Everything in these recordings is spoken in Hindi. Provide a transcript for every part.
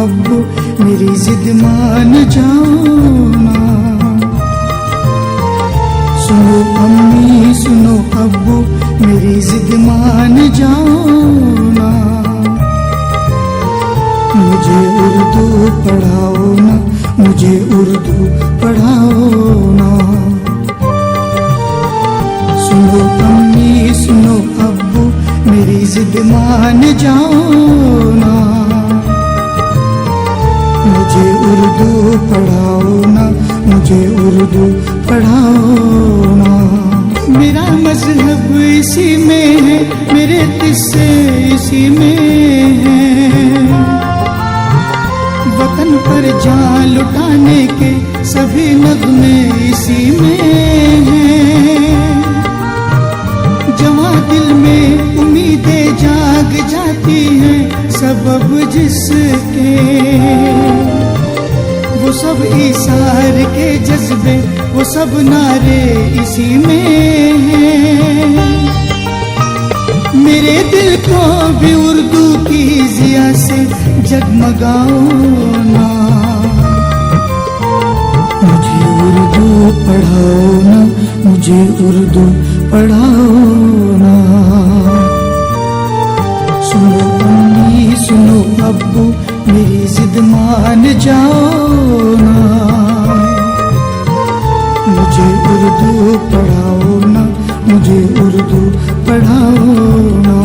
अब्बू मेरी जिद मान जाओ ना। सुनो अम्मी सुनो अब्बू मेरी जिद मान जाओ ना। मुझे उर्दू पढ़ाओ ना, मुझे उर्दू पढ़ाओ ना। सुनो अम्मी सुनो अब्बू मेरी जिद मान जाओ ना। मुझे उर्दू पढ़ाओ ना, मुझे उर्दू पढ़ाओ ना। मेरा मजहब इसी में है, मेरे किस्से इसी में है। वतन पर जान लुटाने के सभी नगमे इसी में हैं। जवां दिल में उम्मीदें जाग जाती हैं, सबब जिसके वो सब इसार के जज्बे, वो सब नारे इसी में हैं। मेरे दिल को भी उर्दू की जिया से जगमगाओ ना। मुझे उर्दू पढ़ाओ ना, मुझे उर्दू पढ़ाओ ना। सुनो अम्मी सुनो अब्बू मेरी जिद मान जाओ ना। मुझे उर्दू पढ़ाओ ना, मुझे उर्दू पढ़ाओ ना।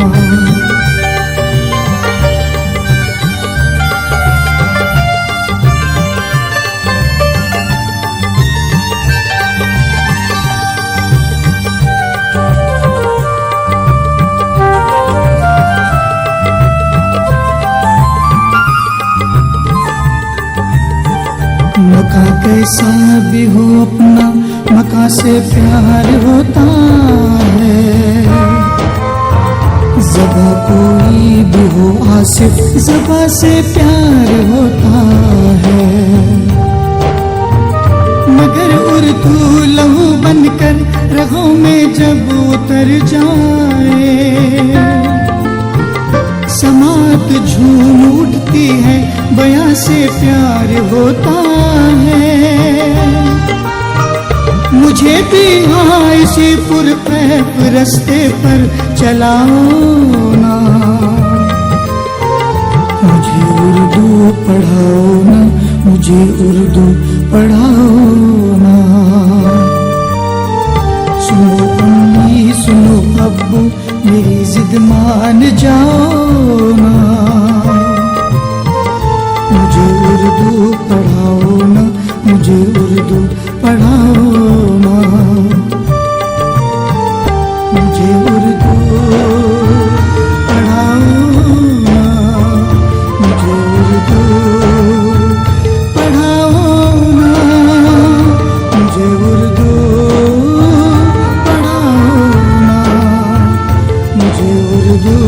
मका कैसा भी हो अपना, मका से प्यार होता है। ज़बा कोई भी हो आसिफ, ज़बा से प्यार होता है। मगर उर्दू लहू बनकर रगों में जब उतर जाए, समात झूम उठती है, बयां से प्यार होता है। मुझे भी इसी पुरखैफ रास्ते पर चलाओ ना। मुझे उर्दू पढ़ाओ ना, मुझे उर्दू पढ़ाओ ना। सुनो अम्मी सुनो अब्बू मेरी जिद मान जाओ ना। मुझे उर्दू पढ़ाओ ना, मुझे उर्दू पढ़ाओ ना। मुझे उर्दू पढ़ाओ ना, मुझे उर्दू पढ़ाओ ना। मुझे उर्दू पढ़ाओ ना, मुझे उर्दू